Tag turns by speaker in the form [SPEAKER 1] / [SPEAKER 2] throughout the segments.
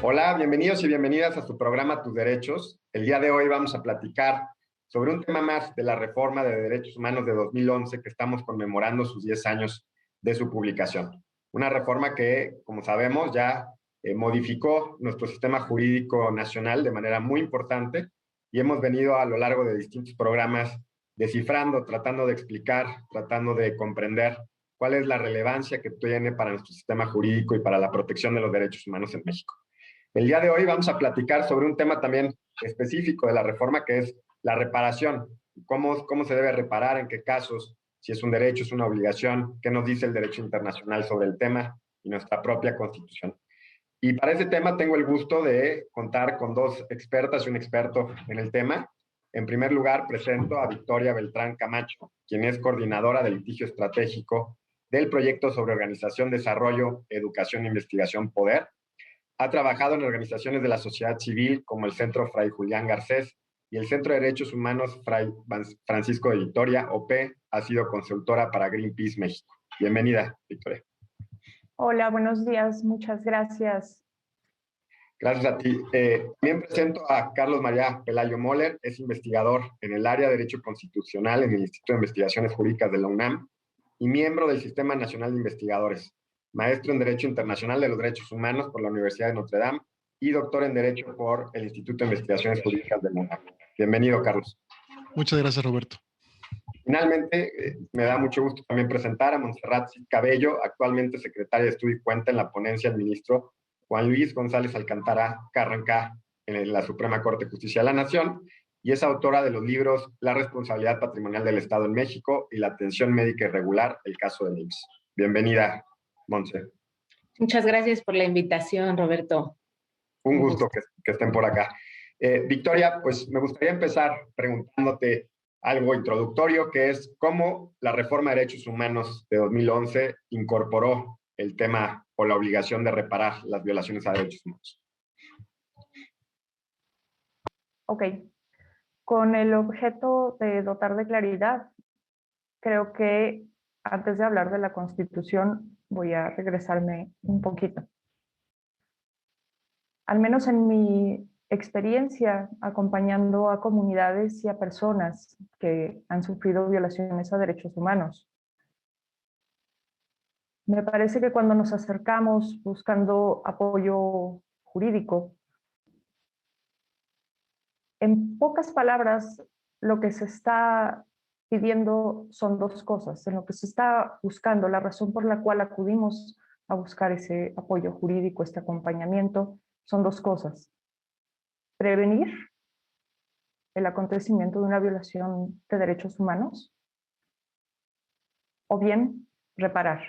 [SPEAKER 1] Hola, bienvenidos y bienvenidas a su programa Tus Derechos. El día de hoy vamos a platicar sobre un tema más de la reforma de derechos humanos de 2011 que estamos conmemorando sus 10 años de su publicación. Una reforma que, como sabemos, ya modificó nuestro sistema jurídico nacional de manera muy importante y hemos venido a lo largo de distintos programas descifrando, tratando de explicar, tratando de comprender cuál es la relevancia que tiene para nuestro sistema jurídico y para la protección de los derechos humanos en México. El día de hoy vamos a platicar sobre un tema también específico de la reforma, que es la reparación. ¿Cómo se debe reparar? ¿En qué casos? Si es un derecho, es una obligación. ¿Qué nos dice el derecho internacional sobre el tema y nuestra propia Constitución? Y para ese tema tengo el gusto de contar con dos expertas y un experto en el tema. En primer lugar, presento a Victoria Beltrán Camacho, quien es coordinadora de litigio estratégico del proyecto sobre organización, desarrollo, educación e investigación Poder. Ha trabajado en organizaciones de la sociedad civil como el Centro Fray Julián Garcés y el Centro de Derechos Humanos Fray Francisco de Vitoria, OP. Ha sido consultora para Greenpeace México. Bienvenida, Victoria.
[SPEAKER 2] Hola, buenos días. Muchas gracias.
[SPEAKER 1] Gracias a ti. También presento a Carlos María Pelayo Moller. Es investigador en el área de Derecho Constitucional en el Instituto de Investigaciones Jurídicas de la UNAM y miembro del Sistema Nacional de Investigadores. Maestro en Derecho Internacional de los Derechos Humanos por la Universidad de Notre Dame y doctor en Derecho por el Instituto de Investigaciones Jurídicas de la UNAM. Bienvenido, Carlos.
[SPEAKER 3] Muchas gracias, Roberto.
[SPEAKER 1] Finalmente, me da mucho gusto también presentar a Montserrat Cid Cabello, actualmente secretaria de Estudio y Cuenta en la ponencia del ministro Juan Luis González Alcántara Carrancá en la Suprema Corte de Justicia de la Nación, y es autora de los libros La responsabilidad patrimonial del Estado en México y La atención médica irregular, el caso de IMSS. Bienvenida, Montse.
[SPEAKER 4] Muchas gracias por la invitación, Roberto.
[SPEAKER 1] Un gusto que estén por acá. Victoria, pues me gustaría empezar preguntándote algo introductorio, que es cómo la reforma de derechos humanos de 2011 incorporó el tema o la obligación de reparar las violaciones a derechos humanos.
[SPEAKER 2] Ok. Con el objeto de dotar de claridad, creo que antes de hablar de la Constitución voy a regresarme un poquito. Al menos en mi experiencia acompañando a comunidades y a personas que han sufrido violaciones a derechos humanos, me parece que cuando nos acercamos buscando apoyo jurídico, en pocas palabras, lo que se está pidiendo son dos cosas. En lo que se está buscando, la razón por la cual acudimos a buscar ese apoyo jurídico, este acompañamiento, son dos cosas. Prevenir el acontecimiento de una violación de derechos humanos o bien reparar.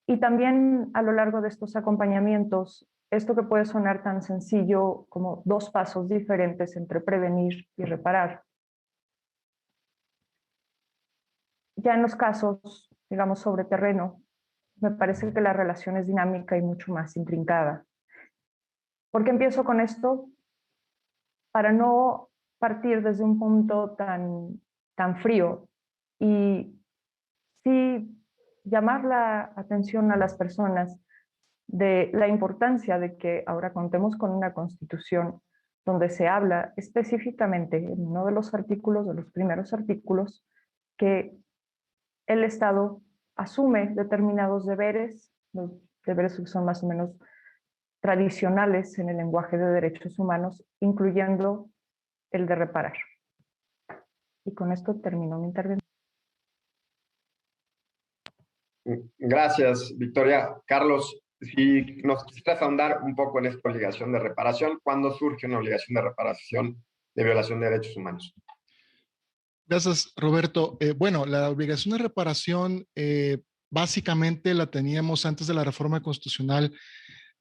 [SPEAKER 2] Y también a lo largo de estos acompañamientos, esto que puede sonar tan sencillo como dos pasos diferentes entre prevenir y reparar. Ya en los casos, digamos, sobre terreno, me parece que la relación es dinámica y mucho más intrincada. ¿Por qué empiezo con esto? Para no partir desde un punto tan frío y sí llamar la atención a las personas de la importancia de que ahora contemos con una Constitución donde se habla específicamente en uno de los artículos, de los primeros artículos, que el Estado asume determinados deberes, los deberes que son más o menos tradicionales en el lenguaje de derechos humanos, incluyendo el de reparar. Y con esto termino mi intervención.
[SPEAKER 1] Gracias, Victoria. Carlos, si nos quisieras ahondar un poco en esta obligación de reparación, ¿cuándo surge una obligación de reparación de violación de derechos humanos?
[SPEAKER 3] Gracias, Roberto. Bueno, la obligación de reparación básicamente la teníamos antes de la reforma constitucional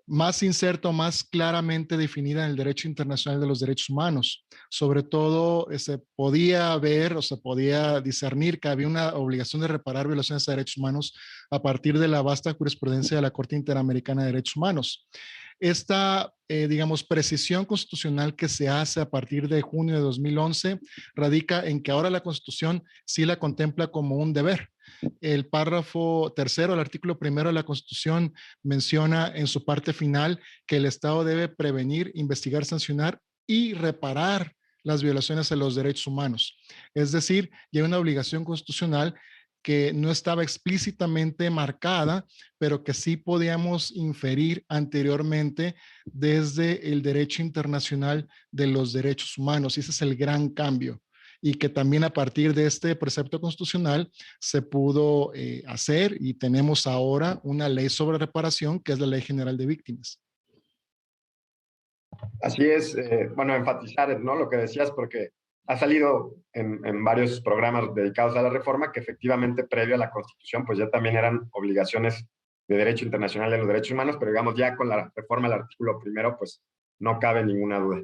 [SPEAKER 3] más inserto, más claramente definida en el derecho internacional de los derechos humanos. Sobre todo, se podía ver o se podía discernir que había una obligación de reparar violaciones a derechos humanos a partir de la vasta jurisprudencia de la Corte Interamericana de Derechos Humanos. Esta, digamos, precisión constitucional que se hace a partir de junio de 2011 radica en que ahora la Constitución sí la contempla como un deber. El párrafo tercero, el artículo primero de la Constitución menciona en su parte final que el Estado debe prevenir, investigar, sancionar y reparar las violaciones a los derechos humanos. Es decir, ya hay una obligación constitucional que no estaba explícitamente marcada, pero que sí podíamos inferir anteriormente desde el derecho internacional de los derechos humanos. Y ese es el gran cambio. Y que también a partir de este precepto constitucional se pudo hacer y tenemos ahora una ley sobre reparación, que es la Ley General de Víctimas.
[SPEAKER 1] Así es, bueno, enfatizar, ¿no? Lo que decías, porque ha salido en varios programas dedicados a la reforma que efectivamente previo a la Constitución, pues ya también eran obligaciones de derecho internacional de los derechos humanos, pero digamos ya con la reforma del artículo primero, pues no cabe ninguna duda.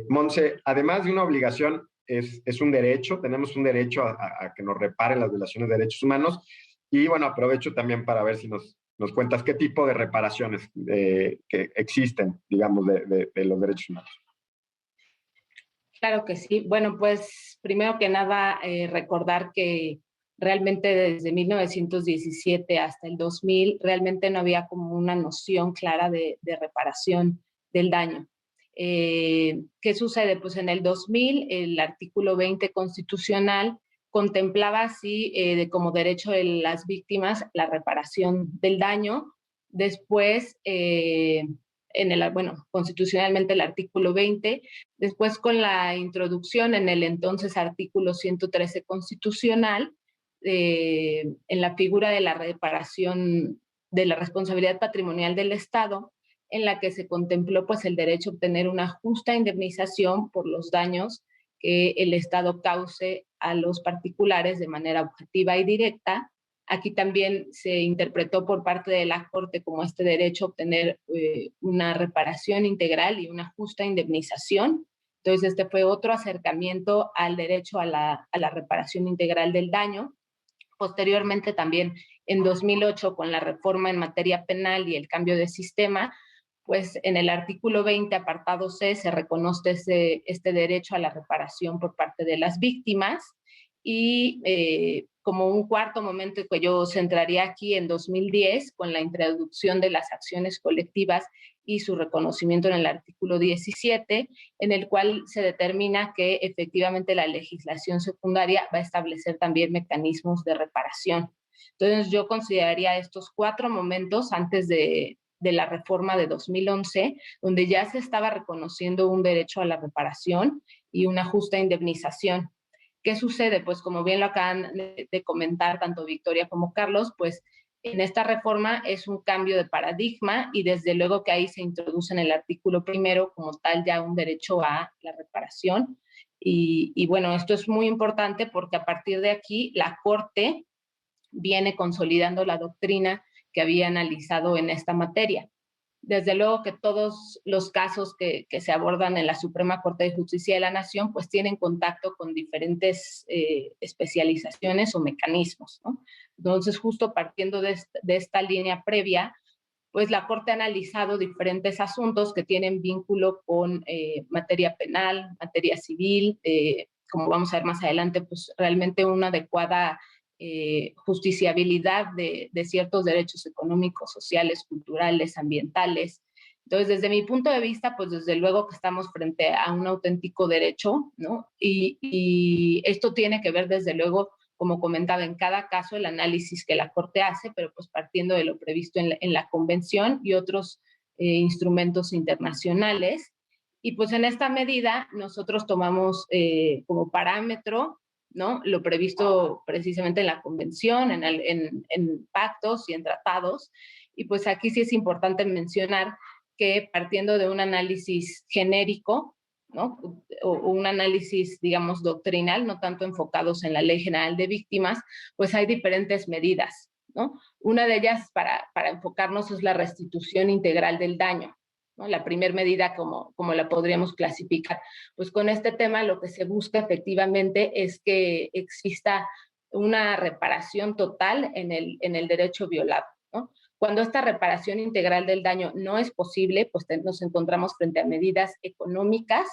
[SPEAKER 1] Monse, además de una obligación, es un derecho, tenemos un derecho a que nos reparen las violaciones de derechos humanos, y bueno, aprovecho también para ver si nos cuentas qué tipo de reparaciones que existen, digamos, de los derechos humanos.
[SPEAKER 4] Claro que sí. Bueno, pues primero que nada, recordar que realmente desde 1917 hasta el 2000 realmente no había como una noción clara de reparación del daño. ¿Qué sucede? Pues en el 2000 el artículo 20 constitucional contemplaba así como derecho de las víctimas la reparación del daño. Después, constitucionalmente el artículo 20, después con la introducción en el entonces artículo 113 constitucional, en la figura de la reparación de la responsabilidad patrimonial del Estado, en la que se contempló pues el derecho a obtener una justa indemnización por los daños que el Estado cause a los particulares de manera objetiva y directa. Aquí también se interpretó por parte de la Corte como este derecho a obtener una reparación integral y una justa indemnización. Entonces, este fue otro acercamiento al derecho a la reparación integral del daño. Posteriormente, también en 2008, con la reforma en materia penal y el cambio de sistema, pues en el artículo 20, apartado C, se reconoce este derecho a la reparación por parte de las víctimas. Y como un cuarto momento que yo centraría aquí en 2010, con la introducción de las acciones colectivas y su reconocimiento en el artículo 17, en el cual se determina que efectivamente la legislación secundaria va a establecer también mecanismos de reparación. Entonces yo consideraría estos cuatro momentos antes de la reforma de 2011, donde ya se estaba reconociendo un derecho a la reparación y una justa indemnización. ¿Qué sucede? Pues como bien lo acaban de comentar tanto Victoria como Carlos, pues en esta reforma es un cambio de paradigma y desde luego que ahí se introduce en el artículo primero como tal ya un derecho a la reparación. Y bueno, esto es muy importante porque a partir de aquí la Corte viene consolidando la doctrina que había analizado en esta materia. Desde luego que todos los casos que se abordan en la Suprema Corte de Justicia de la Nación pues tienen contacto con diferentes especializaciones o mecanismos, ¿no? Entonces, justo partiendo de esta línea previa, pues la Corte ha analizado diferentes asuntos que tienen vínculo con materia penal, materia civil, como vamos a ver más adelante, pues realmente una adecuada justiciabilidad de ciertos derechos económicos, sociales, culturales, ambientales. Entonces, desde mi punto de vista, pues desde luego que estamos frente a un auténtico derecho, ¿no? Y esto tiene que ver desde luego, como comentaba, en cada caso el análisis que la Corte hace, pero pues partiendo de lo previsto en la Convención y otros instrumentos internacionales. Y pues en esta medida nosotros tomamos como parámetro, ¿no?, lo previsto precisamente en la Convención, en pactos y en tratados. Y pues aquí sí es importante mencionar que partiendo de un análisis genérico, ¿no?, o un análisis, digamos, doctrinal, no tanto enfocados en la Ley General de Víctimas, pues hay diferentes medidas, ¿no? Una de ellas, para enfocarnos, es la restitución integral del daño, ¿no? La primera medida, como la podríamos clasificar. Pues con este tema lo que se busca efectivamente es que exista una reparación total en el derecho violado, ¿no? Cuando esta reparación integral del daño no es posible, pues nos encontramos frente a medidas económicas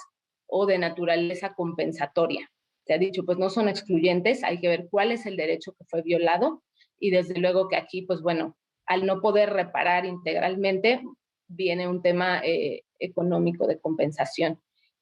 [SPEAKER 4] o de naturaleza compensatoria. se ha dicho, pues no son excluyentes, hay que ver cuál es el derecho que fue violado y desde luego que aquí, pues bueno, al no poder reparar integralmente, viene un tema económico de compensación.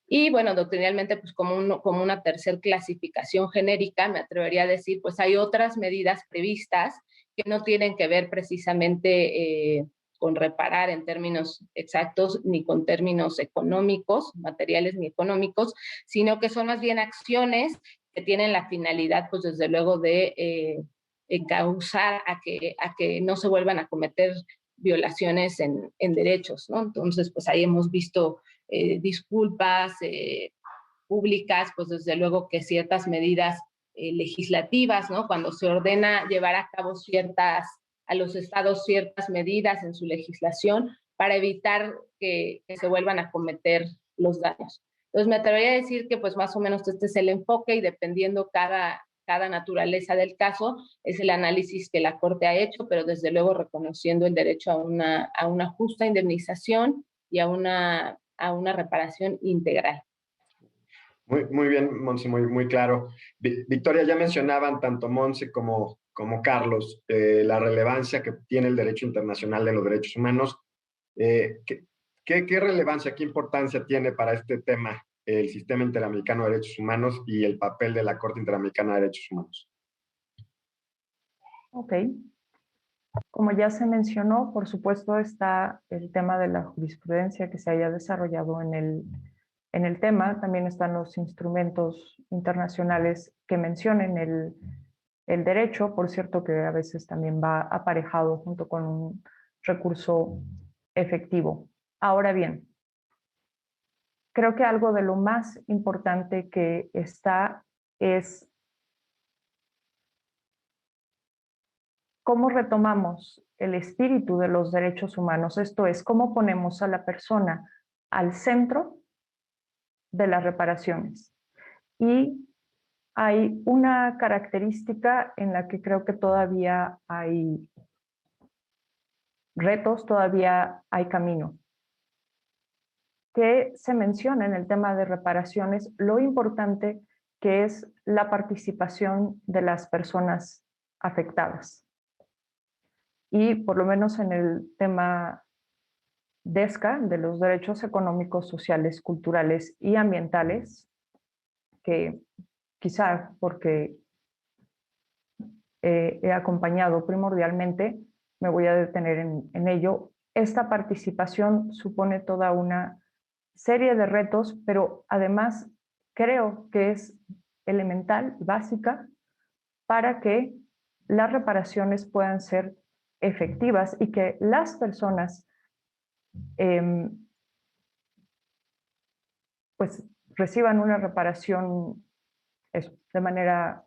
[SPEAKER 4] Y bueno, doctrinalmente, pues como una tercer clasificación genérica, me atrevería a decir, pues hay otras medidas previstas que no tienen que ver precisamente con reparar en términos exactos, ni con términos económicos, materiales ni económicos, sino que son más bien acciones que tienen la finalidad, pues desde luego, de encauzar a que no se vuelvan a cometer violaciones en derechos, ¿no? Entonces, pues ahí hemos visto disculpas públicas, pues desde luego que ciertas medidas legislativas, ¿no? Cuando se ordena llevar a cabo a los estados ciertas medidas en su legislación para evitar que se vuelvan a cometer los daños. Entonces me atrevería a decir que pues más o menos este es el enfoque y dependiendo cada naturaleza del caso, es el análisis que la Corte ha hecho, pero desde luego reconociendo el derecho a una justa indemnización y a una reparación integral.
[SPEAKER 1] Muy bien, Monse, muy claro. Victoria, ya mencionaban tanto Monse como Carlos la relevancia que tiene el derecho internacional de los derechos humanos. ¿Qué relevancia, qué importancia tiene para este tema el Sistema Interamericano de Derechos Humanos y el papel de la Corte Interamericana de Derechos Humanos?
[SPEAKER 2] Ok. Como ya se mencionó, por supuesto está el tema de la jurisprudencia que se haya desarrollado en el tema. También están los instrumentos internacionales que mencionen el derecho, por cierto que a veces también va aparejado junto con un recurso efectivo. Ahora bien, creo que algo de lo más importante que está es cómo retomamos el espíritu de los derechos humanos, esto es, cómo ponemos a la persona al centro de las reparaciones. Y hay una característica en la que creo que todavía hay retos, todavía hay camino. Que se menciona en el tema de reparaciones lo importante que es la participación de las personas afectadas. Y por lo menos en el tema DESCA, de los derechos económicos, sociales, culturales y ambientales, que quizá porque he acompañado primordialmente, me voy a detener en ello. Esta participación supone toda una serie de retos, pero además creo que es elemental, básica, para que las reparaciones puedan ser efectivas y que las personas pues reciban una reparación de manera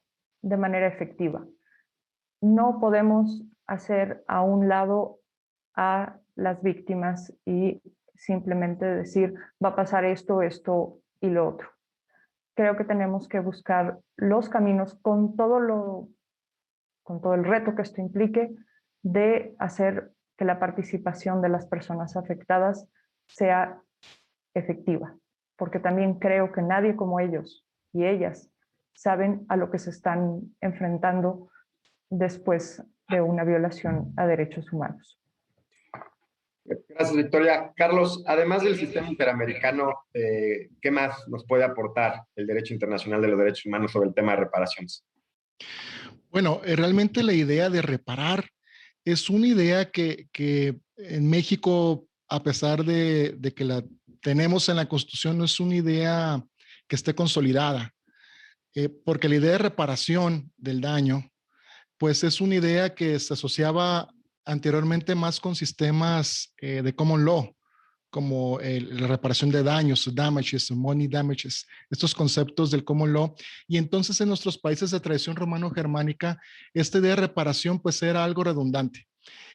[SPEAKER 2] efectiva. No podemos hacer a un lado a las víctimas y simplemente decir va a pasar esto, esto y lo otro. Creo que tenemos que buscar los caminos con todo el reto que esto implique de hacer que la participación de las personas afectadas sea efectiva, porque también creo que nadie como ellos y ellas saben a lo que se están enfrentando después de una violación a derechos humanos.
[SPEAKER 1] Gracias, Victoria. Carlos, además del sistema interamericano, ¿qué más nos puede aportar el derecho internacional de los derechos humanos sobre el tema de reparaciones?
[SPEAKER 3] Bueno, realmente la idea de reparar es una idea que en México, a pesar de que la tenemos en la Constitución, no es una idea que esté consolidada, porque la idea de reparación del daño, pues es una idea que se asociaba anteriormente más con sistemas de common law, como la reparación de daños, damages, money damages, estos conceptos del common law. Y entonces en nuestros países de tradición romano-germánica, esta idea de reparación pues era algo redundante.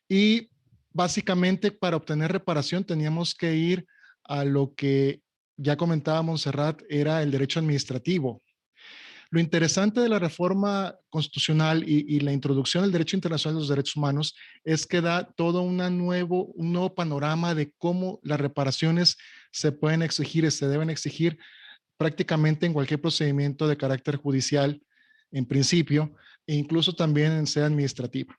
[SPEAKER 3] Y básicamente para obtener reparación teníamos que ir a lo que ya comentaba Montserrat, era el derecho administrativo. Lo interesante de la reforma constitucional y la introducción del derecho internacional de los derechos humanos es que da todo un nuevo panorama de cómo las reparaciones se pueden exigir y se deben exigir prácticamente en cualquier procedimiento de carácter judicial, en principio, e incluso también en sede administrativa.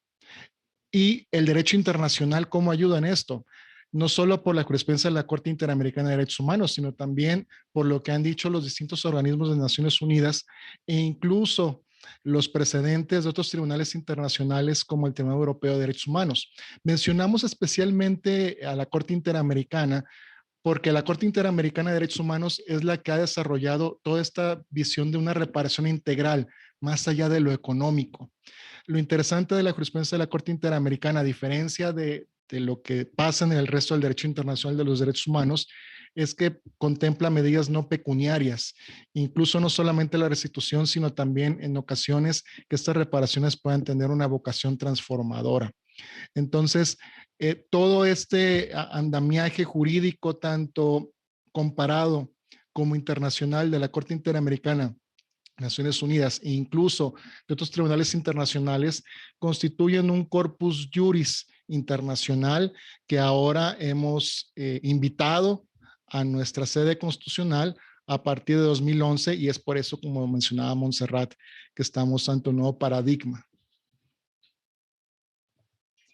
[SPEAKER 3] Y el derecho internacional, ¿cómo ayuda en esto? No solo por la jurisprudencia de la Corte Interamericana de Derechos Humanos, sino también por lo que han dicho los distintos organismos de Naciones Unidas e incluso los precedentes de otros tribunales internacionales como el Tribunal Europeo de Derechos Humanos. Mencionamos especialmente a la Corte Interamericana porque la Corte Interamericana de Derechos Humanos es la que ha desarrollado toda esta visión de una reparación integral, más allá de lo económico. Lo interesante de la jurisprudencia de la Corte Interamericana, a diferencia de lo que pasa en el resto del derecho internacional de los derechos humanos, es que contempla medidas no pecuniarias, incluso no solamente la restitución, sino también en ocasiones que estas reparaciones puedan tener una vocación transformadora. Entonces, todo este andamiaje jurídico, tanto comparado como internacional de la Corte Interamericana, Naciones Unidas e incluso de otros tribunales internacionales, constituyen un corpus juris internacional que ahora hemos invitado a nuestra sede constitucional a partir de 2011, y es por eso, como mencionaba Montserrat, que estamos ante un nuevo paradigma.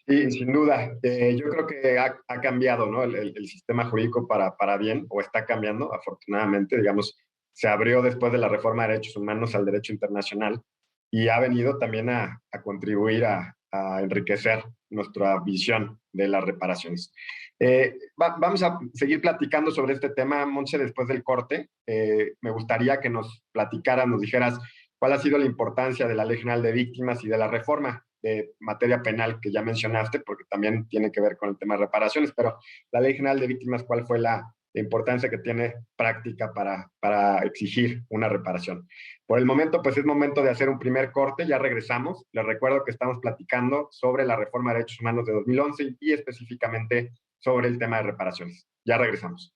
[SPEAKER 1] Sí, sin duda. Yo creo que ha cambiado, ¿no? El sistema jurídico para bien, o está cambiando, afortunadamente, digamos, se abrió después de la reforma de derechos humanos al derecho internacional y ha venido también a contribuir a enriquecer nuestra visión de las reparaciones. Vamos a seguir platicando sobre este tema, Montse, después del corte. Me gustaría que nos platicaras, nos dijeras cuál ha sido la importancia de la Ley General de Víctimas y de la reforma de materia penal que ya mencionaste, porque también tiene que ver con el tema de reparaciones, pero la Ley General de Víctimas, ¿cuál fue la importancia que tiene práctica para exigir una reparación? Por el momento, pues es momento de hacer un primer corte, ya regresamos. Les recuerdo que estamos platicando sobre la reforma de derechos humanos de 2011 y específicamente sobre el tema de reparaciones. Ya regresamos.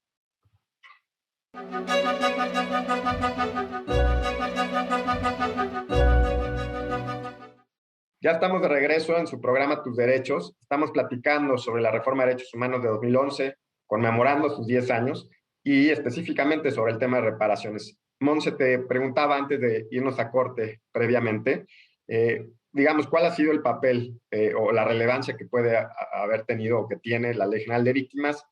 [SPEAKER 1] Ya estamos de regreso en su programa Tus Derechos. Estamos platicando sobre la reforma de derechos humanos de 2011, conmemorando sus 10 años y específicamente sobre el tema de reparaciones. Monse, te preguntaba antes de irnos a corte previamente, digamos, ¿cuál ha sido el papel o la relevancia que puede haber tenido o que tiene la Ley General de Víctimas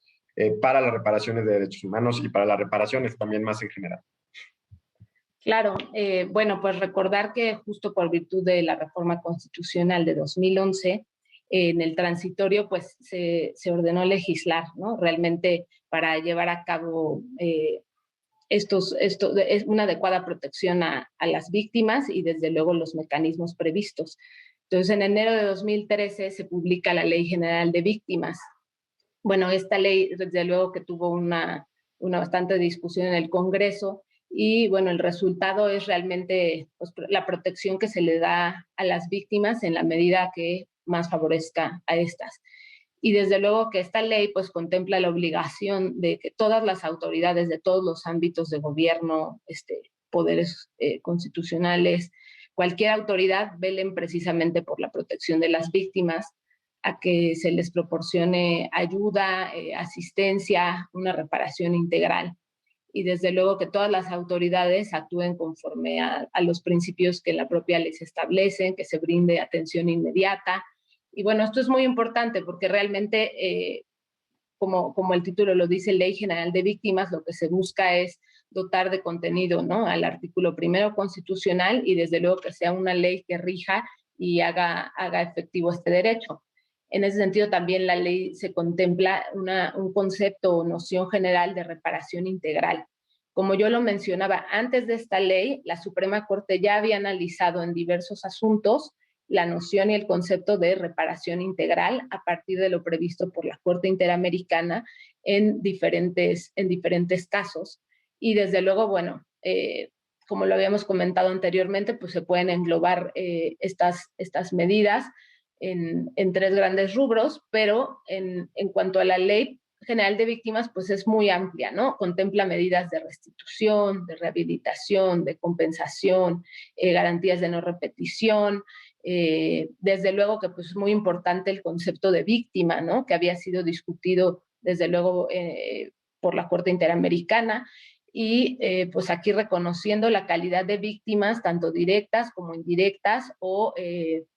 [SPEAKER 1] para las reparaciones de derechos humanos y para las reparaciones también más en general?
[SPEAKER 4] Claro, bueno, pues recordar que justo por virtud de la reforma constitucional de 2011, en el transitorio pues se ordenó legislar, ¿no? Realmente para llevar a cabo es una adecuada protección a las víctimas y desde luego los mecanismos previstos. Entonces, en enero de 2013 se publica la Ley General de Víctimas. Bueno, esta ley desde luego que tuvo una bastante discusión en el Congreso, y bueno, el resultado es realmente pues, la protección que se le da a las víctimas en la medida que más favorezca a estas. Y desde luego que esta ley pues contempla la obligación de que todas las autoridades de todos los ámbitos de gobierno, poderes constitucionales, cualquier autoridad velen precisamente por la protección de las víctimas, a que se les proporcione ayuda, asistencia, una reparación integral. Y desde luego que todas las autoridades actúen conforme a los principios que la propia ley se establecen, que se brinde atención inmediata. Y bueno, esto es muy importante porque realmente, como el título lo dice, Ley General de Víctimas, lo que se busca es dotar de contenido, ¿no?, al artículo primero constitucional, y desde luego que sea una ley que rija y haga efectivo este derecho. En ese sentido, también la ley se contempla un concepto o noción general de reparación integral. Como yo lo mencionaba, antes de esta ley, la Suprema Corte ya había analizado en diversos asuntos la noción y el concepto de reparación integral a partir de lo previsto por la Corte Interamericana en diferentes casos. Y desde luego, bueno, como lo habíamos comentado anteriormente, pues se pueden englobar estas medidas en tres grandes rubros, pero en cuanto a la Ley General de Víctimas, pues es muy amplia, ¿no? Contempla medidas de restitución, de rehabilitación, de compensación, garantías de no repetición. Desde luego que pues es muy importante el concepto de víctima, ¿no?, que había sido discutido desde luego por la Corte Interamericana. y pues aquí reconociendo la calidad de víctimas, tanto directas como indirectas o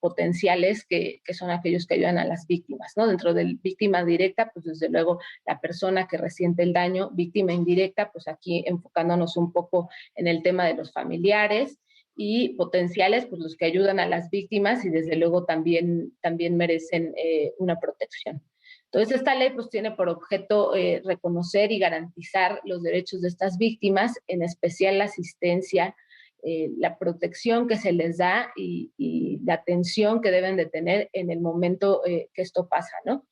[SPEAKER 4] potenciales, que son aquellos que ayudan a las víctimas, ¿no? Dentro de víctima directa, pues desde luego la persona que resiente el daño. Víctima indirecta, pues aquí enfocándonos un poco en el tema de los familiares, y potenciales, pues los que ayudan a las víctimas y desde luego también merecen una protección. Entonces, esta ley pues tiene por objeto reconocer y garantizar los derechos de estas víctimas, en especial la asistencia, la protección que se les da y la atención que deben de tener en el momento que esto pasa, ¿no?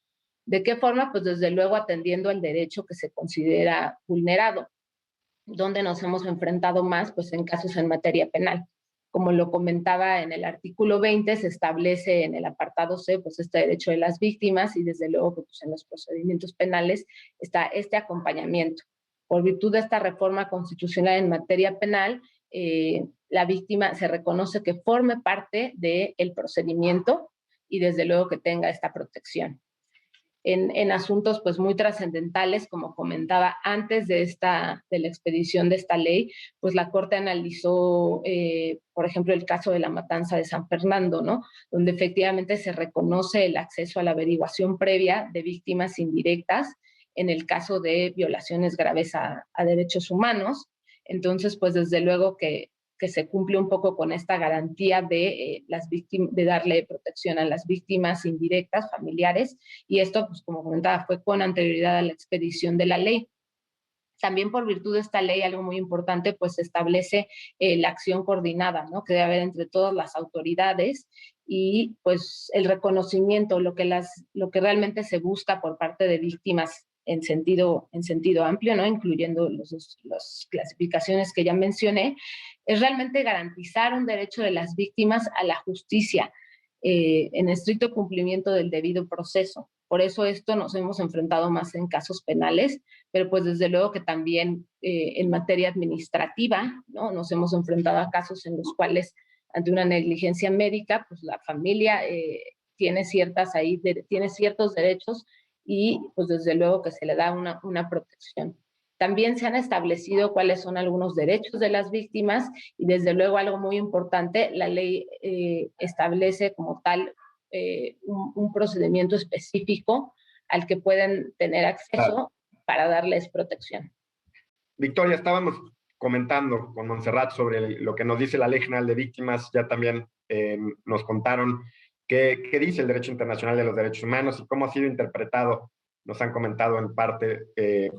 [SPEAKER 4] ¿De qué forma? Pues desde luego atendiendo al derecho que se considera vulnerado. ¿Dónde nos hemos enfrentado más? Pues en casos en materia penal. Como lo comentaba en el artículo 20, se establece en el apartado C, pues este derecho de las víctimas, y desde luego pues en los procedimientos penales está este acompañamiento. Por virtud de esta reforma constitucional en materia penal, la víctima se reconoce que forme parte del procedimiento y desde luego que tenga esta protección. En asuntos pues muy trascendentales, como comentaba antes de la expedición de esta ley, pues la Corte analizó, por ejemplo, el caso de la matanza de San Fernando, ¿no? Donde efectivamente se reconoce el acceso a la averiguación previa de víctimas indirectas en el caso de violaciones graves a derechos humanos. Entonces, pues desde luego que se cumple un poco con esta garantía de darle protección a las víctimas indirectas, familiares, y esto, pues como comentaba, fue con anterioridad a la expedición de la ley. También por virtud de esta ley, algo muy importante, pues se establece la acción coordinada, ¿no? Que debe haber entre todas las autoridades, y pues el reconocimiento, lo que realmente se busca por parte de víctimas en sentido amplio, ¿no? Incluyendo las clasificaciones que ya mencioné, es realmente garantizar un derecho de las víctimas a la justicia en estricto cumplimiento del debido proceso. Por eso esto nos hemos enfrentado más en casos penales, pero pues desde luego que también en materia administrativa, ¿no? Nos hemos enfrentado a casos en los cuales ante una negligencia médica, pues la familia tiene ciertos derechos, y pues desde luego que se le da una protección. También se han establecido cuáles son algunos derechos de las víctimas, y desde luego algo muy importante, la ley establece como tal un procedimiento específico al que pueden tener acceso para darles protección.
[SPEAKER 1] Victoria, estábamos comentando con Montserrat sobre lo que nos dice la Ley General de Víctimas. Ya también nos contaron qué dice el derecho internacional de los derechos humanos y cómo ha sido interpretado. Nos han comentado en parte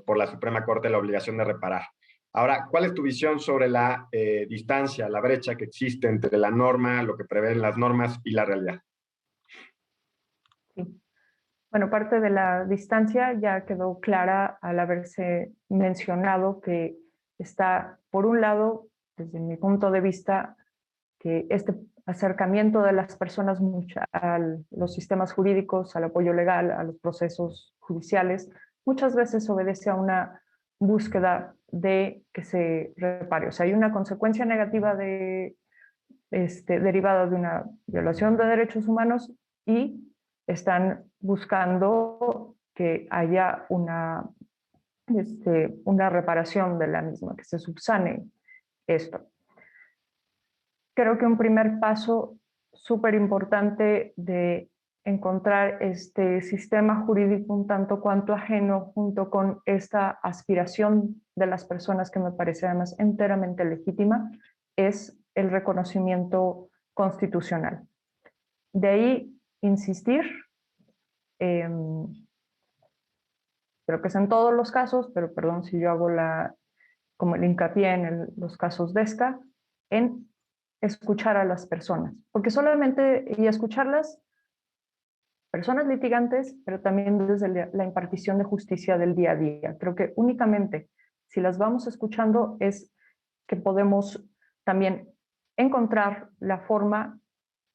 [SPEAKER 1] por la Suprema Corte la obligación de reparar. Ahora, ¿cuál es tu visión sobre la distancia, la brecha que existe entre la norma, lo que prevén las normas y la realidad?
[SPEAKER 2] Sí. Bueno, parte de la distancia ya quedó clara al haberse mencionado que está, por un lado, desde mi punto de vista, que este acercamiento de las personas a los sistemas jurídicos, al apoyo legal, a los procesos judiciales, muchas veces obedece a una búsqueda de que se repare. O sea, hay una consecuencia negativa derivada de una violación de derechos humanos, y están buscando que haya una reparación de la misma, que se subsane esto. Creo que un primer paso súper importante de encontrar este sistema jurídico un tanto cuanto ajeno, junto con esta aspiración de las personas, que me parece además enteramente legítima, es el reconocimiento constitucional. De ahí insistir, creo que es en todos los casos, pero perdón si yo hago como el hincapié en los casos de en escuchar a las personas, porque solamente, y escucharlas, personas litigantes, pero también desde la impartición de justicia del día a día. Creo que únicamente si las vamos escuchando es que podemos también encontrar la forma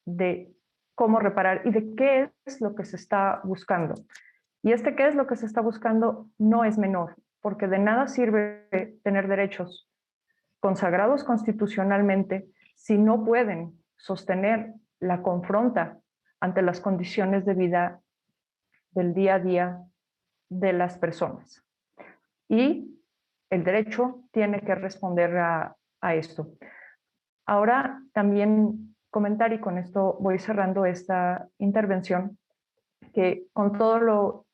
[SPEAKER 2] de cómo reparar y de qué es lo que se está buscando. Y qué es lo que se está buscando no es menor, porque de nada sirve tener derechos consagrados constitucionalmente si no pueden sostener la confronta ante las condiciones de vida del día a día de las personas. Y el derecho tiene que responder a esto. Ahora también comentar, y con esto voy cerrando esta intervención, que con todo lo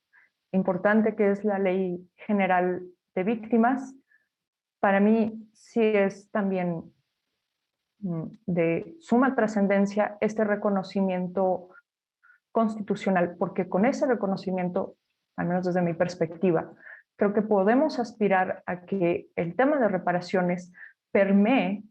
[SPEAKER 2] importante que es la Ley General de Víctimas, para mí sí es también de suma trascendencia este reconocimiento constitucional, porque con ese reconocimiento, al menos desde mi perspectiva, creo que podemos aspirar a que el tema de reparaciones permee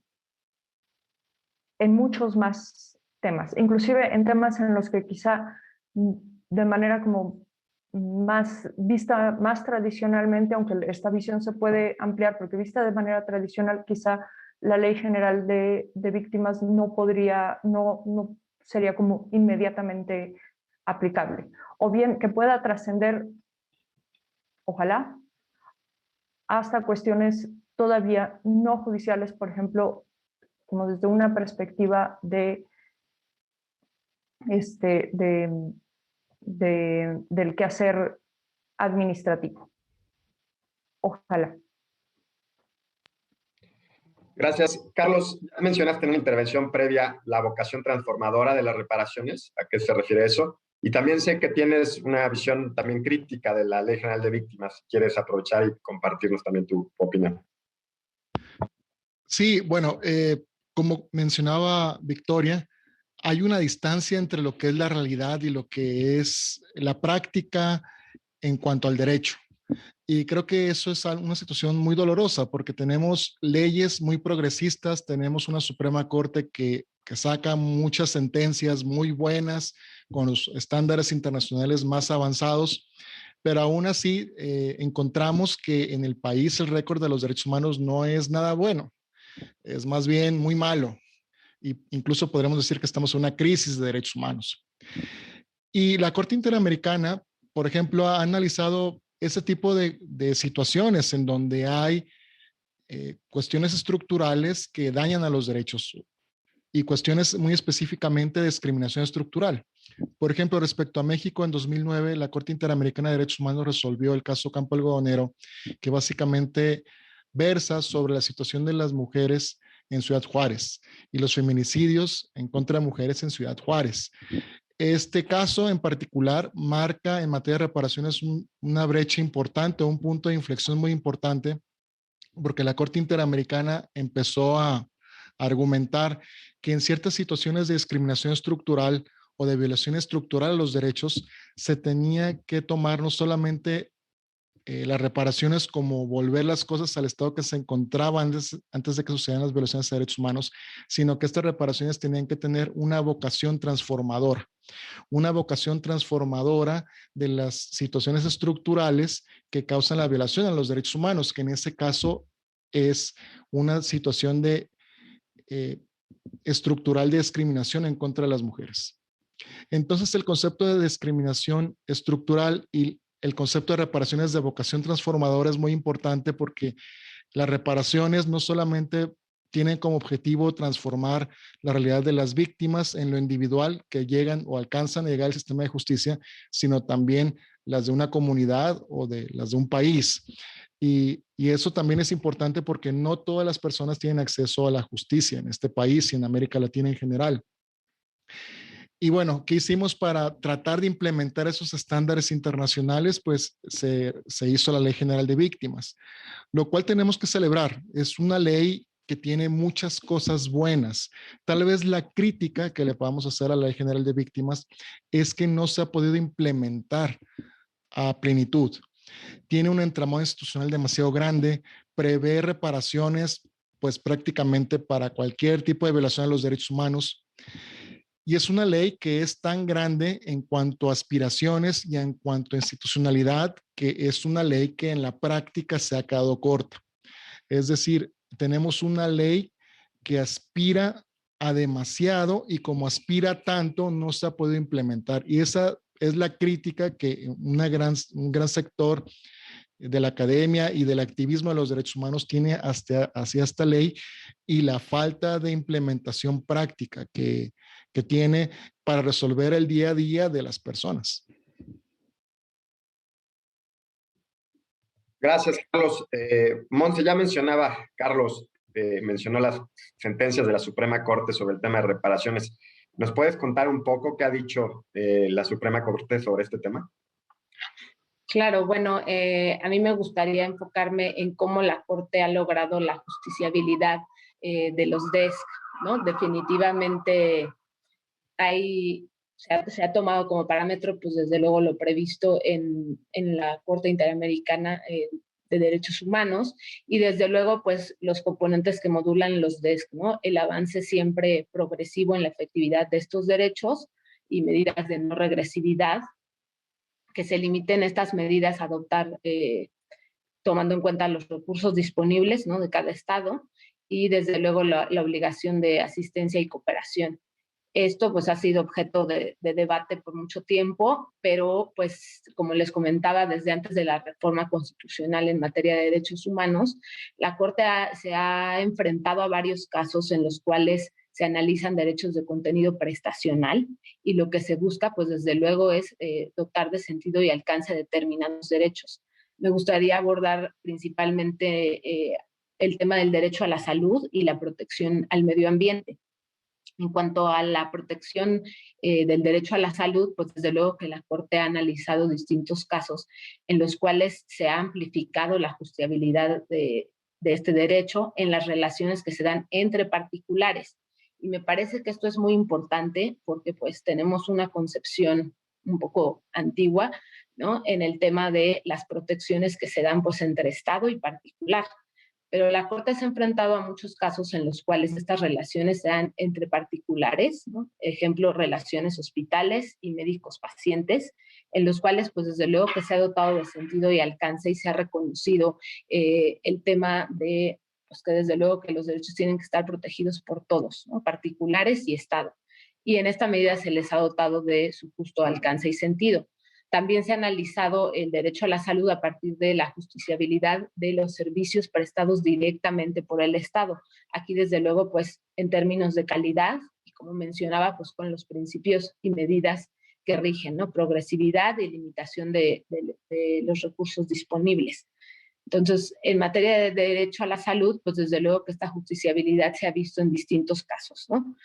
[SPEAKER 2] en muchos más temas, inclusive en temas en los que quizá de manera como más vista más tradicionalmente, aunque esta visión se puede ampliar, porque vista de manera tradicional quizá la Ley General de Víctimas no podría, no sería como inmediatamente aplicable, o bien que pueda trascender, ojalá, hasta cuestiones todavía no judiciales, por ejemplo, como desde una perspectiva del quehacer administrativo. Ojalá.
[SPEAKER 1] Gracias. Carlos, ya mencionaste en una intervención previa la vocación transformadora de las reparaciones. ¿A qué se refiere eso? Y también sé que tienes una visión también crítica de la Ley General de Víctimas. ¿Quieres aprovechar y compartirnos también tu opinión?
[SPEAKER 3] Sí, bueno, como mencionaba Victoria, hay una distancia entre lo que es la realidad y lo que es la práctica en cuanto al derecho. Y creo que eso es una situación muy dolorosa porque tenemos leyes muy progresistas, tenemos una Suprema Corte que saca muchas sentencias muy buenas con los estándares internacionales más avanzados, pero aún así encontramos que en el país el récord de los derechos humanos no es nada bueno, es más bien muy malo. Y incluso podríamos decir que estamos en una crisis de derechos humanos. Y la Corte Interamericana, por ejemplo, ha analizado ese tipo de situaciones en donde hay cuestiones estructurales que dañan a los derechos y cuestiones muy específicamente de discriminación estructural. Por ejemplo, respecto a México, en 2009, la Corte Interamericana de Derechos Humanos resolvió el caso Campo Algodonero, que básicamente versa sobre la situación de las mujeres en Ciudad Juárez y los feminicidios en contra de mujeres en Ciudad Juárez. Este caso en particular marca en materia de reparaciones una brecha importante, un punto de inflexión muy importante, porque la Corte Interamericana empezó a argumentar que en ciertas situaciones de discriminación estructural o de violación estructural a los derechos se tenía que tomar no solamente las reparaciones como volver las cosas al estado que se encontraba antes de que sucedieran las violaciones de derechos humanos, sino que estas reparaciones tenían que tener una vocación transformadora de las situaciones estructurales que causan la violación a los derechos humanos, que en este caso es una situación estructural de discriminación en contra de las mujeres. Entonces, el concepto de discriminación estructural y el concepto de reparaciones de vocación transformadora es muy importante porque las reparaciones no solamente tienen como objetivo transformar la realidad de las víctimas en lo individual que llegan o alcanzan a llegar al sistema de justicia, sino también las de una comunidad o de las de un país. Y eso también es importante porque no todas las personas tienen acceso a la justicia en este país y en América Latina en general. Y bueno, ¿qué hicimos para tratar de implementar esos estándares internacionales? Pues se hizo la Ley General de Víctimas, lo cual tenemos que celebrar. Es una ley que tiene muchas cosas buenas. Tal vez la crítica que le podamos hacer a la Ley General de Víctimas es que no se ha podido implementar a plenitud. Tiene un entramado institucional demasiado grande, prevé reparaciones pues prácticamente para cualquier tipo de violación de los derechos humanos. Y es una ley que es tan grande en cuanto a aspiraciones y en cuanto a institucionalidad, que es una ley que en la práctica se ha quedado corta. Es decir, tenemos una ley que aspira a demasiado y como aspira tanto, no se ha podido implementar. Y esa es la crítica que un gran sector de la academia y del activismo de los derechos humanos tiene hacia esta ley y la falta de implementación práctica que tiene para resolver el día a día de las personas.
[SPEAKER 1] Gracias, Carlos. Monse, ya mencionaba, Carlos, mencionó las sentencias de la Suprema Corte sobre el tema de reparaciones. ¿Nos puedes contar un poco qué ha dicho la Suprema Corte sobre este tema?
[SPEAKER 4] Claro, bueno, a mí me gustaría enfocarme en cómo la Corte ha logrado la justiciabilidad de los DESC, ¿no? Definitivamente se ha tomado como parámetro, pues desde luego lo previsto en la Corte Interamericana de Derechos Humanos y desde luego pues los componentes que modulan los DESC, ¿no? El avance siempre progresivo en la efectividad de estos derechos y medidas de no regresividad, que se limiten estas medidas a adoptar tomando en cuenta los recursos disponibles, ¿no? De cada estado y desde luego la obligación de asistencia y cooperación. Esto pues ha sido objeto de debate por mucho tiempo, pero pues como les comentaba desde antes de la reforma constitucional en materia de derechos humanos, la Corte se ha enfrentado a varios casos en los cuales se analizan derechos de contenido prestacional y lo que se busca pues desde luego es dotar de sentido y alcance determinados derechos. Me gustaría abordar principalmente el tema del derecho a la salud y la protección al medio ambiente. En cuanto a la protección del derecho a la salud, pues desde luego que la Corte ha analizado distintos casos en los cuales se ha amplificado la justiciabilidad de este derecho en las relaciones que se dan entre particulares. Y me parece que esto es muy importante porque pues tenemos una concepción un poco antigua, ¿no? En el tema de las protecciones que se dan pues entre Estado y particular. Pero la Corte se ha enfrentado a muchos casos en los cuales estas relaciones se dan entre particulares, ¿no? Ejemplo, relaciones hospitales y médicos-pacientes, en los cuales, pues desde luego que se ha dotado de sentido y alcance y se ha reconocido el tema de, pues que desde luego que los derechos tienen que estar protegidos por todos, ¿no? Particulares y Estado. Y en esta medida se les ha dotado de su justo alcance y sentido. También se ha analizado el derecho a la salud a partir de la justiciabilidad de los servicios prestados directamente por el Estado. Aquí, desde luego, pues en términos de calidad, y como mencionaba, pues con los principios y medidas que rigen, ¿no? Progresividad y limitación de los recursos disponibles. Entonces, en materia de derecho a la salud, pues desde luego que esta justiciabilidad se ha visto en distintos casos, ¿no?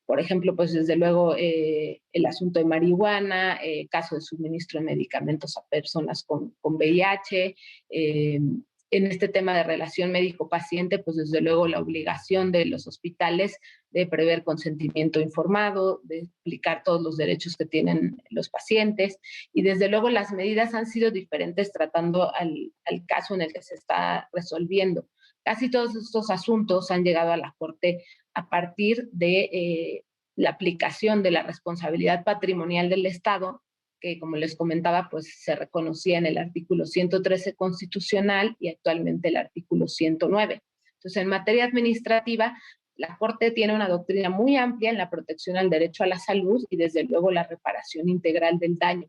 [SPEAKER 4] Por ejemplo, pues desde luego el asunto de marihuana, caso de suministro de medicamentos a personas con VIH, en este tema de relación médico-paciente, pues desde luego la obligación de los hospitales de prever consentimiento informado, de explicar todos los derechos que tienen los pacientes y desde luego las medidas han sido diferentes tratando al caso en el que se está resolviendo. Casi todos estos asuntos han llegado a la Corte a partir de la aplicación de la responsabilidad patrimonial del Estado, que como les comentaba, pues se reconocía en el artículo 113 constitucional y actualmente el artículo 109. Entonces, en materia administrativa, la Corte tiene una doctrina muy amplia en la protección al derecho a la salud y desde luego la reparación integral del daño.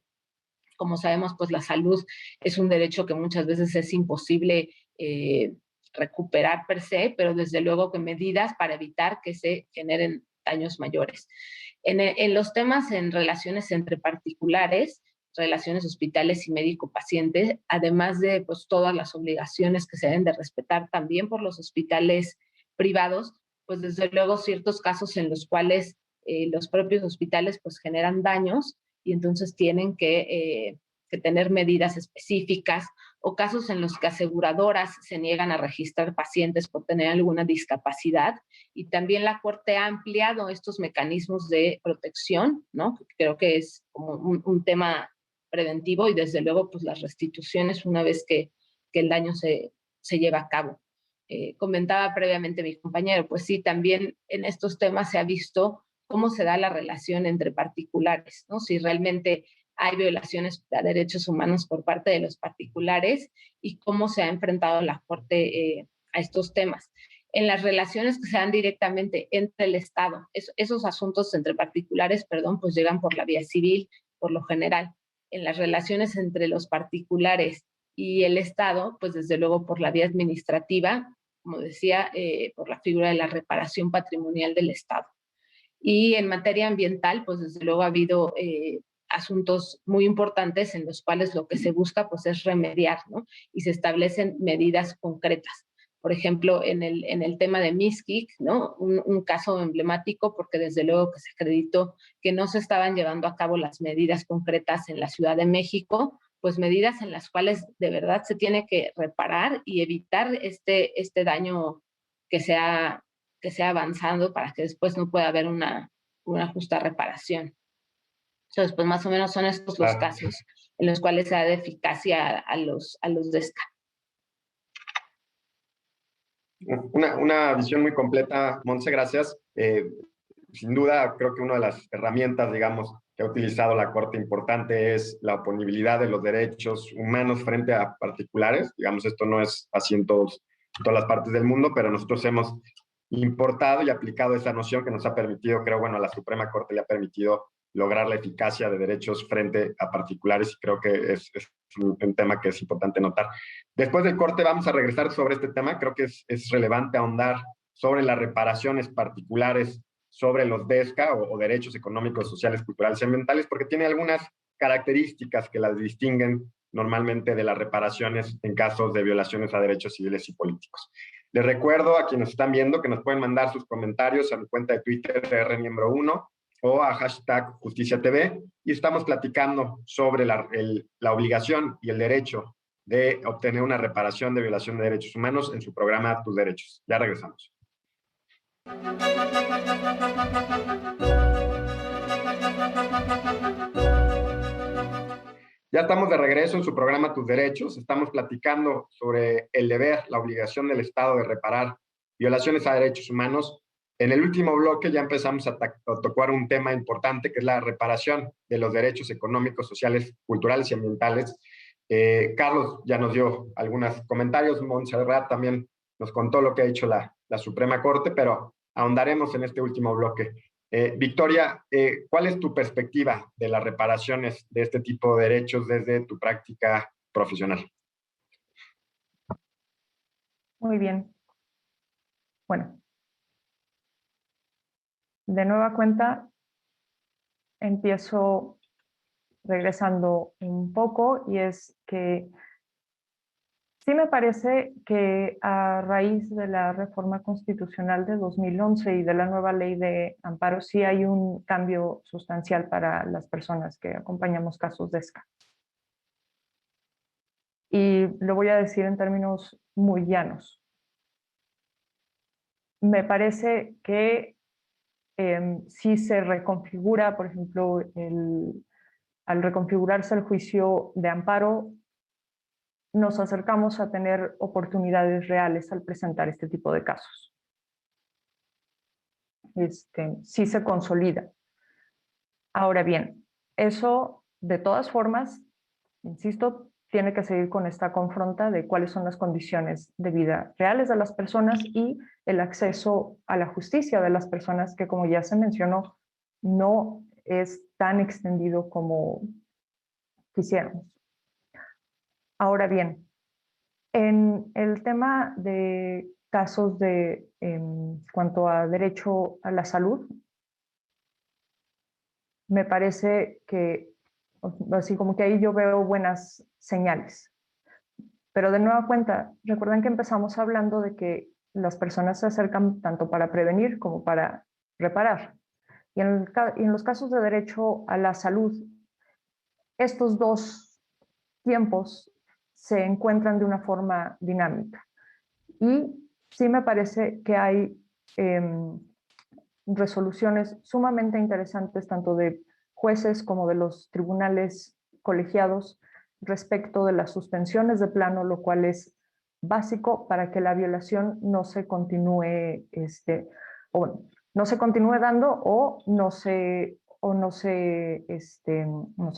[SPEAKER 4] Como sabemos, pues la salud es un derecho que muchas veces es imposible recuperar per se, pero desde luego que medidas para evitar que se generen daños mayores. En los temas en relaciones entre particulares, relaciones hospitales y médico-paciente, además de pues, todas las obligaciones que se deben de respetar también por los hospitales privados, pues desde luego ciertos casos en los cuales los propios hospitales pues generan daños y entonces tienen que tener medidas específicas o casos en los que aseguradoras se niegan a registrar pacientes por tener alguna discapacidad y también la Corte ha ampliado estos mecanismos de protección, ¿no? Creo que es como un tema preventivo y desde luego pues las restituciones una vez que el daño se lleva a cabo. Comentaba previamente mi compañero, pues sí, también en estos temas se ha visto cómo se da la relación entre particulares, ¿no? Si realmente hay violaciones a derechos humanos por parte de los particulares y cómo se ha enfrentado la Corte a estos temas. En las relaciones que se dan directamente entre el Estado, esos asuntos entre particulares, pues llegan por la vía civil, por lo general. En las relaciones entre los particulares y el Estado, pues desde luego por la vía administrativa, como decía, por la figura de la reparación patrimonial del Estado. Y en materia ambiental, pues desde luego ha habido asuntos muy importantes en los cuales lo que se busca pues es remediar, ¿no? Y se establecen medidas concretas. Por ejemplo, en el tema de Mixquic, ¿no? Un caso emblemático porque desde luego que se acreditó que no se estaban llevando a cabo las medidas concretas en la Ciudad de México, pues medidas en las cuales de verdad se tiene que reparar y evitar este daño que sea avanzando para que después no pueda haber una justa reparación. Entonces, pues más o menos son estos los casos en los cuales se da de eficacia a los DESCA.
[SPEAKER 1] Una visión muy completa, Montse, gracias. Sin duda, creo que una de las herramientas, digamos, que ha utilizado la Corte importante es la oponibilidad de los derechos humanos frente a particulares. Digamos, esto no es así en todas las partes del mundo, pero nosotros hemos importado y aplicado esa noción que nos ha permitido, creo, bueno, a la Suprema Corte le ha permitido lograr la eficacia de derechos frente a particulares, y creo que es un tema que es importante notar. Después del corte vamos a regresar sobre este tema. Creo que es relevante ahondar sobre las reparaciones particulares sobre los DESCA o derechos económicos, sociales, culturales y ambientales, porque tiene algunas características que las distinguen normalmente de las reparaciones en casos de violaciones a derechos civiles y políticos. Les recuerdo a quienes están viendo que nos pueden mandar sus comentarios a mi cuenta de Twitter, rmiembro1, o a #JusticiaTV, y estamos platicando sobre la obligación y el derecho de obtener una reparación de violación de derechos humanos en su programa Tus Derechos. Ya regresamos. Ya estamos de regreso en su programa Tus Derechos. Estamos platicando sobre el deber, la obligación del Estado de reparar violaciones a derechos humanos. En el último bloque ya empezamos a tocar un tema importante, que es la reparación de los derechos económicos, sociales, culturales y ambientales. Carlos ya nos dio algunos comentarios, Montserrat también nos contó lo que ha hecho la Suprema Corte, pero ahondaremos en este último bloque. Victoria, ¿cuál es tu perspectiva de las reparaciones de este tipo de derechos desde tu práctica profesional?
[SPEAKER 2] Muy bien. Bueno, de nueva cuenta, empiezo regresando un poco, y es que sí me parece que a raíz de la reforma constitucional de 2011 y de la nueva ley de amparo, sí hay un cambio sustancial para las personas que acompañamos casos de DESCA. Y lo voy a decir en términos muy llanos. Me parece que si se reconfigura, por ejemplo, al reconfigurarse el juicio de amparo, nos acercamos a tener oportunidades reales al presentar este tipo de casos. Sí se consolida. Ahora bien, eso de todas formas, insisto, tiene que seguir con esta confronta de cuáles son las condiciones de vida reales de las personas y el acceso a la justicia de las personas, que, como ya se mencionó, no es tan extendido como quisiéramos. Ahora bien, en el tema de casos de cuanto a derecho a la salud, me parece que, así como que ahí yo veo buenas señales. Pero de nueva cuenta, recuerden que empezamos hablando de que las personas se acercan tanto para prevenir como para reparar. Y en los casos de derecho a la salud, estos dos tiempos se encuentran de una forma dinámica. Y sí me parece que hay resoluciones sumamente interesantes, tanto de jueces como de los tribunales colegiados, respecto de las suspensiones de plano, lo cual es básico para que la violación no se continúe, o no se continúe dando, o no se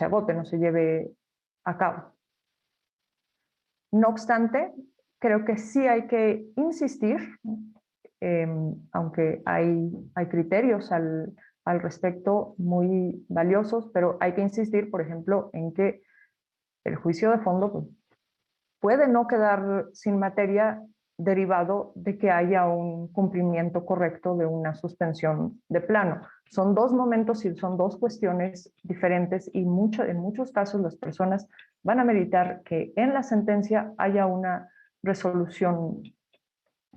[SPEAKER 2] agote, no se lleve a cabo. No obstante, creo que sí hay que insistir, aunque hay criterios al respecto muy valiosos, pero hay que insistir, por ejemplo, en que el juicio de fondo puede no quedar sin materia derivado de que haya un cumplimiento correcto de una suspensión de plano. Son dos momentos y son dos cuestiones diferentes y en muchos casos las personas van a meditar que en la sentencia haya una resolución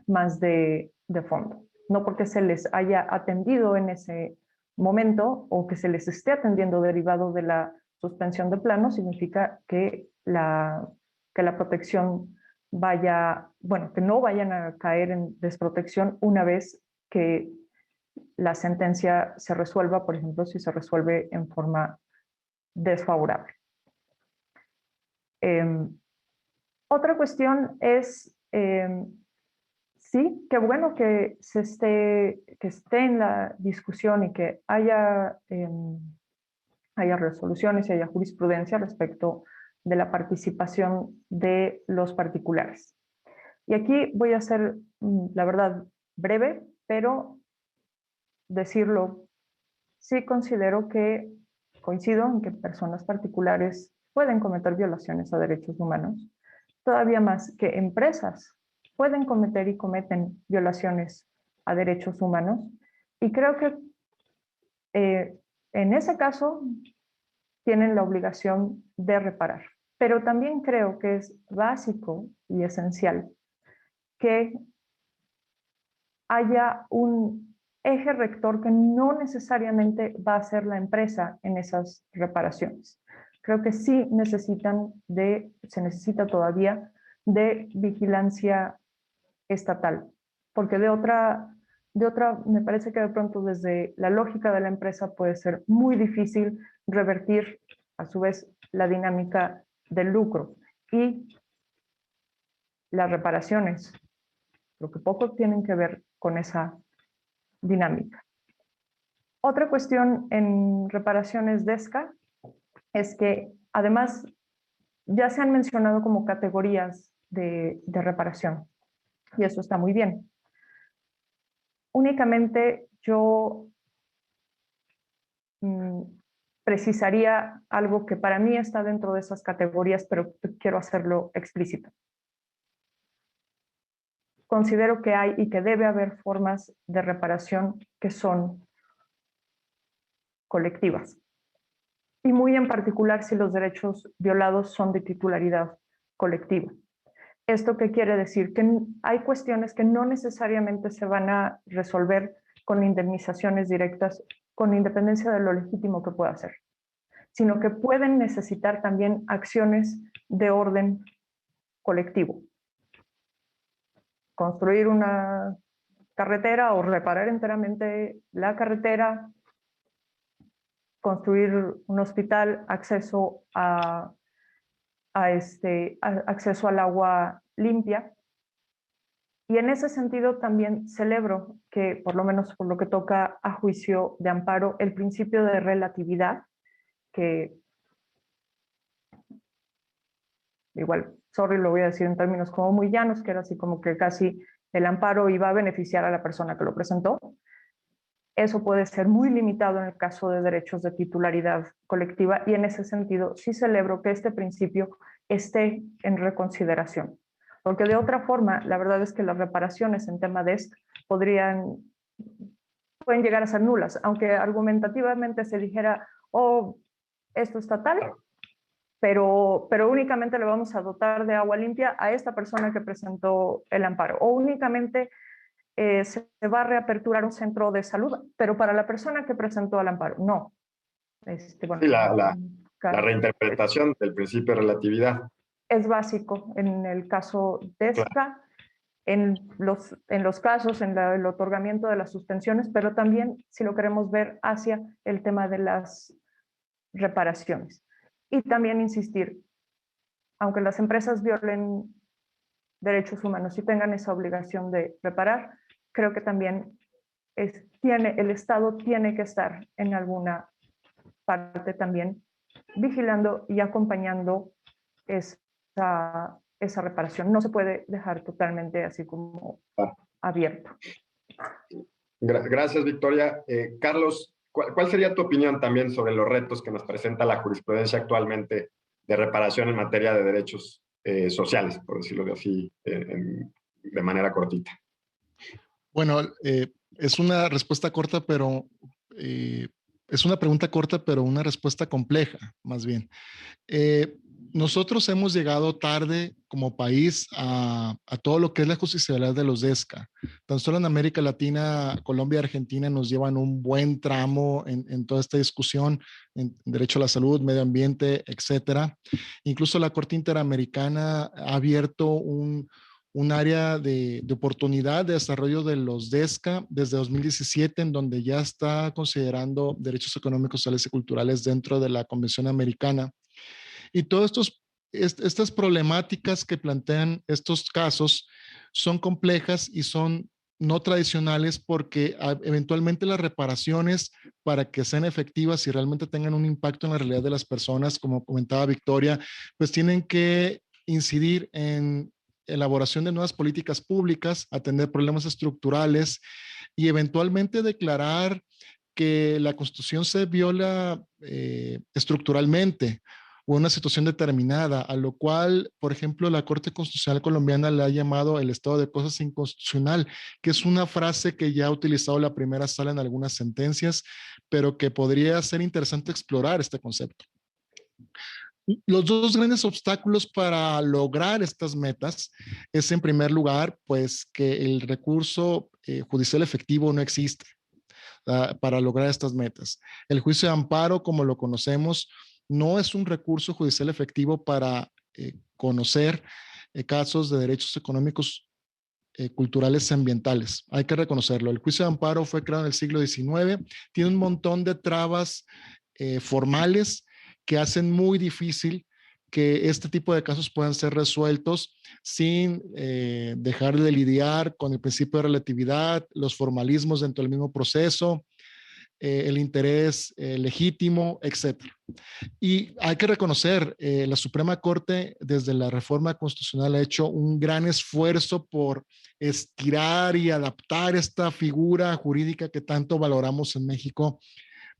[SPEAKER 2] más de fondo. No porque se les haya atendido en ese momento o que se les esté atendiendo derivado de la suspensión de plano, significa que la protección vaya, bueno, que no vayan a caer en desprotección una vez que la sentencia se resuelva, por ejemplo, si se resuelve en forma desfavorable. Otra cuestión es, sí, qué bueno que esté en la discusión y que haya resoluciones y haya jurisprudencia respecto de la participación de los particulares. Y aquí voy a ser, la verdad, breve, pero decirlo, sí considero que coincido en que personas particulares pueden cometer violaciones a derechos humanos, todavía más que empresas pueden cometer y cometen violaciones a derechos humanos. Y creo que en ese caso tienen la obligación de reparar. Pero también creo que es básico y esencial que haya un eje rector que no necesariamente va a ser la empresa en esas reparaciones. Creo que sí se necesita todavía de vigilancia estatal, porque de otra, me parece que de pronto desde la lógica de la empresa puede ser muy difícil revertir a su vez la dinámica del lucro y las reparaciones, lo que poco tienen que ver con esa dinámica. Otra cuestión en reparaciones DESCA es que además ya se han mencionado como categorías de reparación y eso está muy bien. Únicamente yo precisaría algo que para mí está dentro de esas categorías, pero quiero hacerlo explícito. Considero que hay y que debe haber formas de reparación que son colectivas. Y muy en particular si los derechos violados son de titularidad colectiva. ¿Esto qué quiere decir? Que hay cuestiones que no necesariamente se van a resolver con indemnizaciones directas, con independencia de lo legítimo que pueda ser, sino que pueden necesitar también acciones de orden colectivo. Construir una carretera o reparar enteramente la carretera, construir un hospital, acceso acceso al agua limpia. Y en ese sentido también celebro que, por lo menos por lo que toca a juicio de amparo, el principio de relatividad, que igual, sorry, lo voy a decir en términos como muy llanos, que era así como que casi el amparo iba a beneficiar a la persona que lo presentó. Eso puede ser muy limitado en el caso de derechos de titularidad colectiva y en ese sentido sí celebro que este principio esté en reconsideración. Porque de otra forma, la verdad es que las reparaciones en tema de esto pueden llegar a ser nulas, aunque argumentativamente se dijera, oh, esto está tal, pero únicamente le vamos a dotar de agua limpia a esta persona que presentó el amparo, o únicamente se va a reaperturar un centro de salud, pero para la persona que presentó el amparo, no.
[SPEAKER 1] Bueno, sí, la reinterpretación del principio de relatividad.
[SPEAKER 2] Es básico en el caso de esta, claro. en los casos, en el otorgamiento de las suspensiones, pero también si lo queremos ver hacia el tema de las reparaciones. Y también insistir, aunque las empresas violen derechos humanos y tengan esa obligación de reparar, creo que también el Estado tiene que estar en alguna parte también vigilando y acompañando esa reparación. No se puede dejar totalmente así como abierto.
[SPEAKER 1] Gracias, Victoria. Carlos, ¿cuál sería tu opinión también sobre los retos que nos presenta la jurisprudencia actualmente de reparación en materia de derechos sociales, por decirlo así, de manera cortita.
[SPEAKER 3] Bueno, es una respuesta corta, pero es una pregunta corta, pero una respuesta compleja, más bien. Nosotros hemos llegado tarde como país a todo lo que es la justiciabilidad de los DESCA. Tan solo en América Latina, Colombia y Argentina nos llevan un buen tramo en toda esta discusión en derecho a la salud, medio ambiente, etcétera. Incluso la Corte Interamericana ha abierto un área de oportunidad de desarrollo de los DESCA desde 2017, en donde ya está considerando derechos económicos, sociales y culturales dentro de la Convención Americana. Y todas estas problemáticas que plantean estos casos son complejas y son no tradicionales porque eventualmente las reparaciones, para que sean efectivas y realmente tengan un impacto en la realidad de las personas, como comentaba Victoria, pues tienen que incidir en elaboración de nuevas políticas públicas, atender problemas estructurales y eventualmente declarar que la Constitución se viola estructuralmente o una situación determinada, a lo cual, por ejemplo, la Corte Constitucional colombiana le ha llamado el estado de cosas inconstitucional, que es una frase que ya ha utilizado la primera sala en algunas sentencias, pero que podría ser interesante explorar este concepto. Los dos grandes obstáculos para lograr estas metas es, en primer lugar, pues que el recurso judicial efectivo no existe para lograr estas metas. El juicio de amparo, como lo conocemos, no es un recurso judicial efectivo para conocer casos de derechos económicos, culturales y ambientales. Hay que reconocerlo. El juicio de amparo fue creado en el siglo XIX, tiene un montón de trabas formales que hacen muy difícil que este tipo de casos puedan ser resueltos sin dejar de lidiar con el principio de relatividad, los formalismos dentro del mismo proceso, el interés legítimo, etc. Y hay que reconocer, la Suprema Corte desde la reforma constitucional ha hecho un gran esfuerzo por estirar y adaptar esta figura jurídica que tanto valoramos en México,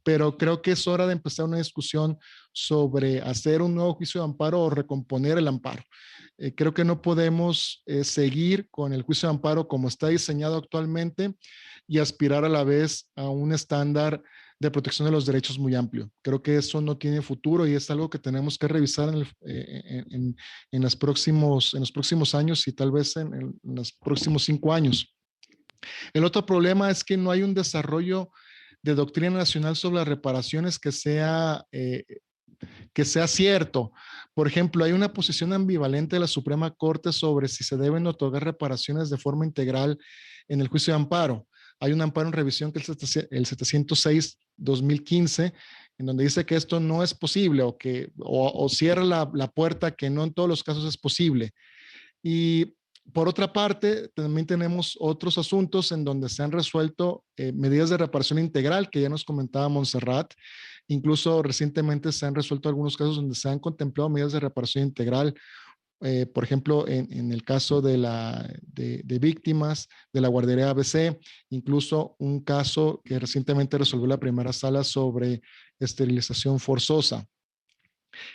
[SPEAKER 3] pero creo que es hora de empezar una discusión sobre hacer un nuevo juicio de amparo o recomponer el amparo. Creo que no podemos seguir con el juicio de amparo como está diseñado actualmente y aspirar a la vez a un estándar de protección de los derechos muy amplio. Creo que eso no tiene futuro y es algo que tenemos que revisar en los próximos años y tal vez en los próximos 5 años. El otro problema es que no hay un desarrollo de doctrina nacional sobre las reparaciones que sea cierto. Por ejemplo, hay una posición ambivalente de la Suprema Corte sobre si se deben otorgar reparaciones de forma integral en el juicio de amparo. Hay un amparo en revisión que es el 706-2015, en donde dice que esto no es posible o cierra la puerta que no en todos los casos es posible. Y por otra parte, también tenemos otros asuntos en donde se han resuelto medidas de reparación integral, que ya nos comentaba Montserrat. Incluso recientemente se han resuelto algunos casos donde se han contemplado medidas de reparación integral. Por ejemplo, en el caso de víctimas de la guardería ABC, incluso un caso que recientemente resolvió la primera sala sobre esterilización forzosa.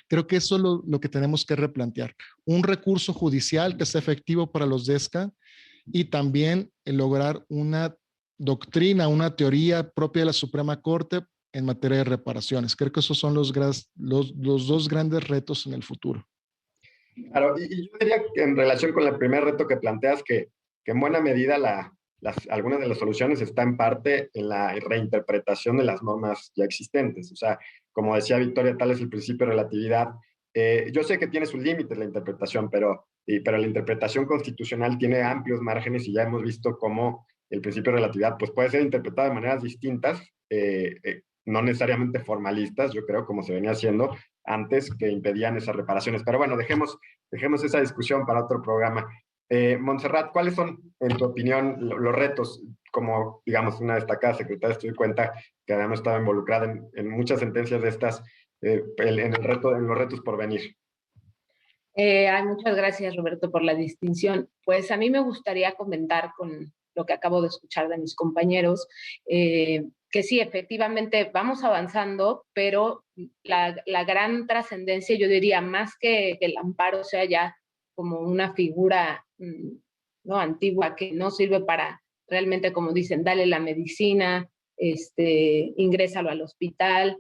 [SPEAKER 3] Creo que eso es lo que tenemos que replantear. Un recurso judicial que sea efectivo para los DESCA y también lograr una doctrina, una teoría propia de la Suprema Corte en materia de reparaciones. Creo que esos son los dos grandes retos en el futuro.
[SPEAKER 1] Claro, y yo diría que en relación con el primer reto que planteas, que en buena medida algunas de las soluciones están en parte en la reinterpretación de las normas ya existentes. O sea, como decía Victoria, tal es el principio de relatividad. Yo sé que tiene sus límites la interpretación, pero la interpretación constitucional tiene amplios márgenes y ya hemos visto cómo el principio de relatividad pues, puede ser interpretado de maneras distintas, no necesariamente formalistas, yo creo, como se venía haciendo antes, que impedían esas reparaciones. Pero bueno, dejemos esa discusión para otro programa. Montserrat, ¿cuáles son, en tu opinión, los retos? Como, digamos, una destacada secretaria, estoy cuenta que además estaba involucrada en muchas sentencias de estas, en los retos por venir.
[SPEAKER 4] Muchas gracias, Roberto, por la distinción. Pues a mí me gustaría comentar con lo que acabo de escuchar de mis compañeros, que sí, efectivamente vamos avanzando, pero la gran trascendencia, yo diría, más que el amparo sea ya como una figura ¿no? Antigua, que no sirve para realmente, como dicen, dale la medicina, ingrésalo al hospital.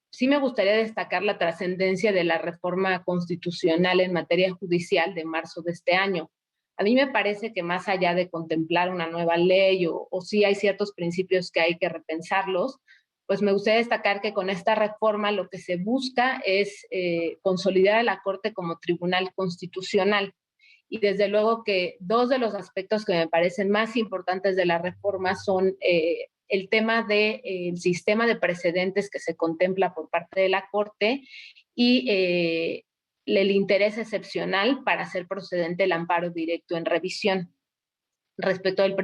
[SPEAKER 4] Sí me gustaría destacar la trascendencia de la reforma constitucional en materia judicial de marzo de este año. A mí me parece que más allá de contemplar una nueva ley o sí hay ciertos principios que hay que repensarlos, pues me gustaría destacar que con esta reforma lo que se busca es consolidar a la Corte como tribunal constitucional. Y desde luego que dos de los aspectos que me parecen más importantes de la reforma son el tema del sistema de precedentes que se contempla por parte de la Corte y el interés excepcional para hacer procedente el amparo directo en revisión. Respecto al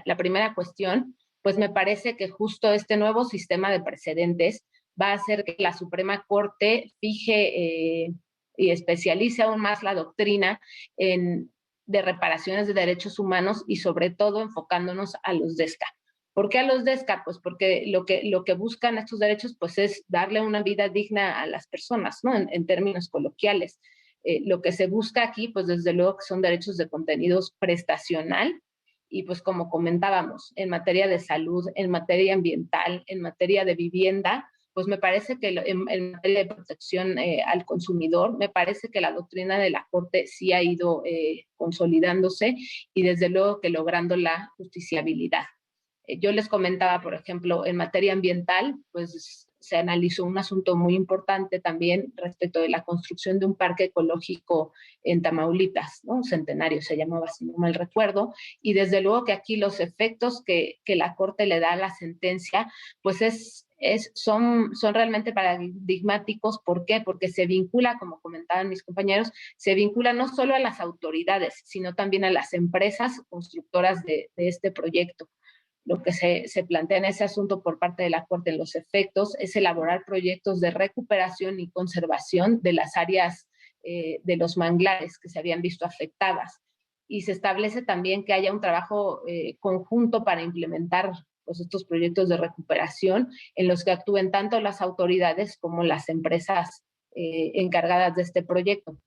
[SPEAKER 4] la primera cuestión, pues me parece que justo este nuevo sistema de precedentes va a hacer que la Suprema Corte fije y especialice aún más la doctrina de reparaciones de derechos humanos y sobre todo enfocándonos a los DESCA. ¿Por qué a los DESCA? Pues porque lo que buscan estos derechos pues es darle una vida digna a las personas, ¿no? En términos coloquiales. Lo que se busca aquí, pues desde luego que son derechos de contenidos prestacional y pues como comentábamos, en materia de salud, en materia ambiental, en materia de vivienda, pues me parece que en materia de protección al consumidor, me parece que la doctrina de la Corte sí ha ido consolidándose y desde luego que logrando la justiciabilidad. Yo les comentaba, por ejemplo, en materia ambiental, pues se analizó un asunto muy importante también respecto de la construcción de un parque ecológico en Tamaulipas, ¿no? Centenario se llamaba, si no mal recuerdo, y desde luego que aquí los efectos que la Corte le da a la sentencia, pues son realmente paradigmáticos. ¿Por qué? Porque se vincula, como comentaban mis compañeros, se vincula no solo a las autoridades, sino también a las empresas constructoras de este proyecto. Lo que se plantea en ese asunto por parte de la Corte en los efectos es elaborar proyectos de recuperación y conservación de las áreas de los manglares que se habían visto afectadas. Y se establece también que haya un trabajo conjunto para implementar pues, estos proyectos de recuperación en los que actúen tanto las autoridades como las empresas encargadas de este proyecto,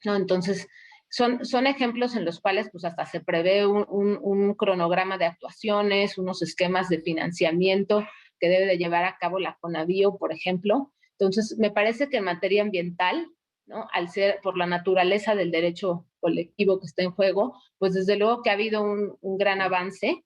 [SPEAKER 4] ¿no? Entonces, son ejemplos en los cuales pues hasta se prevé un cronograma de actuaciones, unos esquemas de financiamiento que debe de llevar a cabo la CONAVIO, por ejemplo. Entonces, me parece que en materia ambiental, ¿no? Al ser por la naturaleza del derecho colectivo que está en juego, pues desde luego que ha habido un gran avance,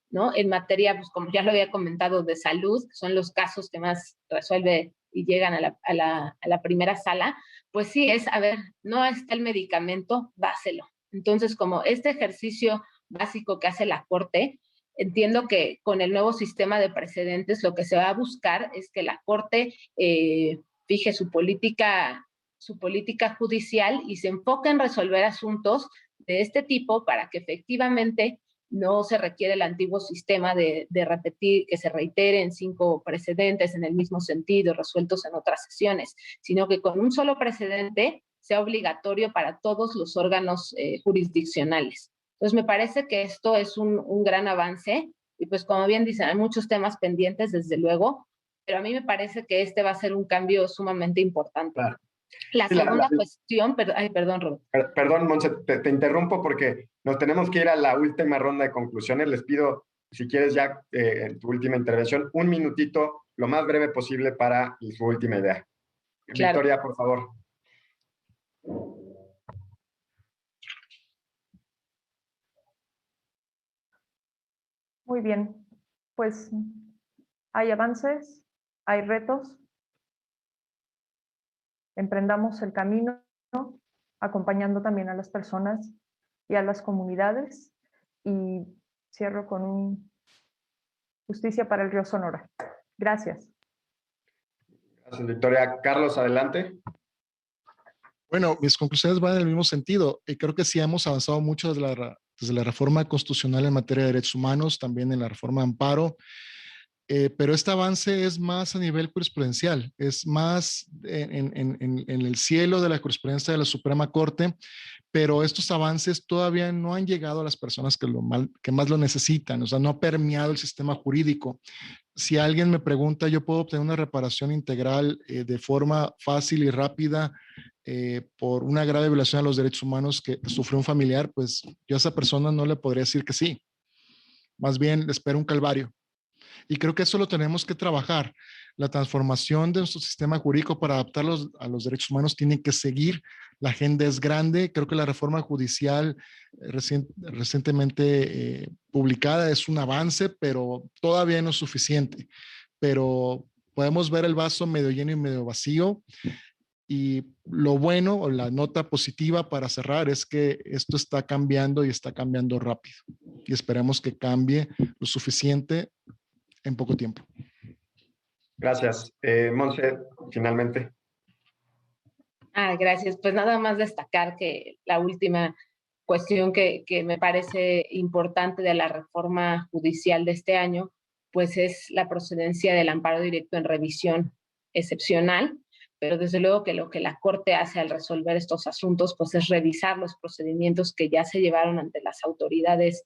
[SPEAKER 4] ¿no? En materia, pues como ya lo había comentado, de salud, que son los casos que más resuelve y llegan a la primera sala, pues sí es, a ver, no está el medicamento, dáselo. Entonces, como este ejercicio básico que hace la Corte, entiendo que con el nuevo sistema de precedentes lo que se va a buscar es que la Corte fije su política judicial y se enfoque en resolver asuntos de este tipo para que efectivamente no se requiere el antiguo sistema de repetir, que se reitere 5 precedentes en el mismo sentido, resueltos en otras sesiones, sino que con un solo precedente sea obligatorio para todos los órganos jurisdiccionales. Entonces, me parece que esto es un gran avance y pues como bien dicen, hay muchos temas pendientes, desde luego, pero a mí me parece que este va a ser un cambio sumamente importante.
[SPEAKER 1] Claro.
[SPEAKER 4] La segunda cuestión, perdón, Roberto.
[SPEAKER 1] Perdón, Montse, te interrumpo porque nos tenemos que ir a la última ronda de conclusiones. Les pido, si quieres ya en tu última intervención, un minutito, lo más breve posible para su última idea. Claro. Victoria, por favor.
[SPEAKER 2] Muy bien, pues hay avances, hay retos. Emprendamos el camino, acompañando también a las personas y a las comunidades. Y cierro con justicia para el río Sonora. Gracias.
[SPEAKER 1] Gracias, Victoria. Carlos, adelante.
[SPEAKER 3] Bueno, mis conclusiones van en el mismo sentido. Creo que sí hemos avanzado mucho desde la reforma constitucional en materia de derechos humanos, también en la reforma de amparo. Pero este avance es más a nivel jurisprudencial, es más en el cielo de la jurisprudencia de la Suprema Corte, pero estos avances todavía no han llegado a las personas que más lo necesitan, o sea, no ha permeado el sistema jurídico. Si alguien me pregunta, ¿yo puedo obtener una reparación integral de forma fácil y rápida por una grave violación a los derechos humanos que sufrió un familiar, pues yo a esa persona no le podría decir que sí. Más bien le espero un calvario. Y creo que eso lo tenemos que trabajar. La transformación de nuestro sistema jurídico para adaptarlos a los derechos humanos tiene que seguir. La agenda es grande. Creo que la reforma judicial recientemente publicada es un avance, pero todavía no es suficiente. Pero podemos ver el vaso medio lleno y medio vacío. Y lo bueno o la nota positiva para cerrar es que esto está cambiando y está cambiando rápido. Y esperemos que cambie lo suficiente en poco tiempo.
[SPEAKER 1] Gracias. Monse, finalmente.
[SPEAKER 4] Gracias. Pues nada más destacar que la última cuestión que me parece importante de la reforma judicial de este año, pues es la procedencia del amparo directo en revisión excepcional, pero desde luego que lo que la Corte hace al resolver estos asuntos, pues es revisar los procedimientos que ya se llevaron ante las autoridades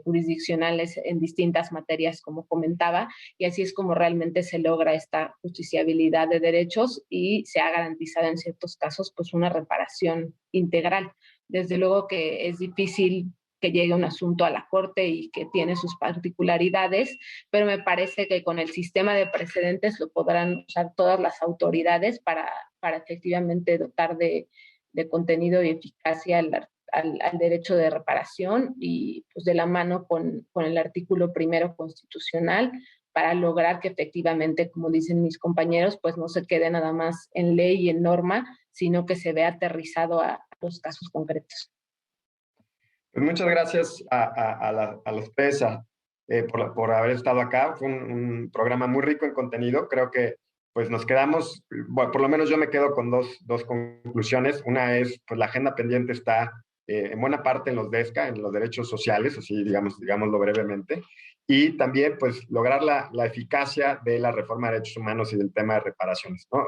[SPEAKER 4] jurisdiccionales en distintas materias, como comentaba, y así es como realmente se logra esta justiciabilidad de derechos y se ha garantizado en ciertos casos pues una reparación integral. Desde luego que es difícil que llegue un asunto a la Corte y que tiene sus particularidades, pero me parece que con el sistema de precedentes lo podrán usar todas las autoridades para efectivamente dotar de contenido y eficacia al derecho de reparación y pues de la mano con el artículo 1 constitucional para lograr que efectivamente, como dicen mis compañeros, pues no se quede nada más en ley y en norma, sino que se vea aterrizado a los casos concretos.
[SPEAKER 1] Pues muchas gracias a los tres por haber estado acá. Fue un programa muy rico en contenido. Creo que pues nos quedamos, bueno, por lo menos yo me quedo con dos conclusiones. Una es, pues la agenda pendiente está en buena parte en los DESCA, en los derechos sociales, así digámoslo brevemente, y también pues lograr la eficacia de la reforma de derechos humanos y del tema de reparaciones, ¿no?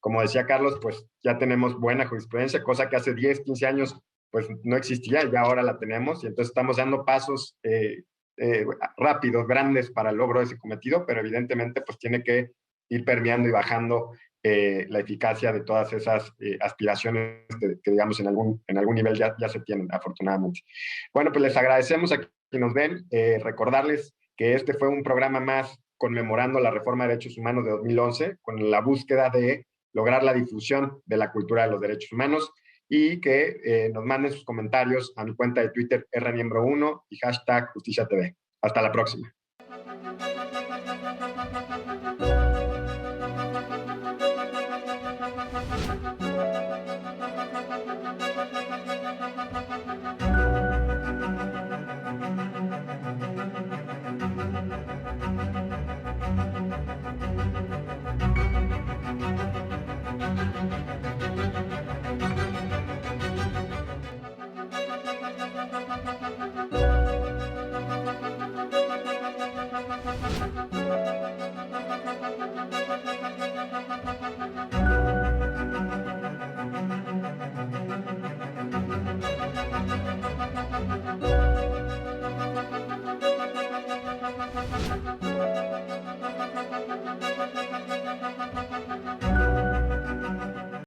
[SPEAKER 1] Como decía Carlos, pues ya tenemos buena jurisprudencia, cosa que hace 10, 15 años pues no existía, y ahora la tenemos, y entonces estamos dando pasos rápidos, grandes para el logro de ese cometido, pero evidentemente pues tiene que ir permeando y bajando la eficacia de todas esas aspiraciones que digamos en algún nivel ya se tienen, afortunadamente. Bueno, pues les agradecemos a quienes nos ven, recordarles que este fue un programa más conmemorando la reforma de derechos humanos de 2011, con la búsqueda de lograr la difusión de la cultura de los derechos humanos, y que nos manden sus comentarios a mi cuenta de Twitter rmiembro1 y #JusticiaTV. Hasta la próxima.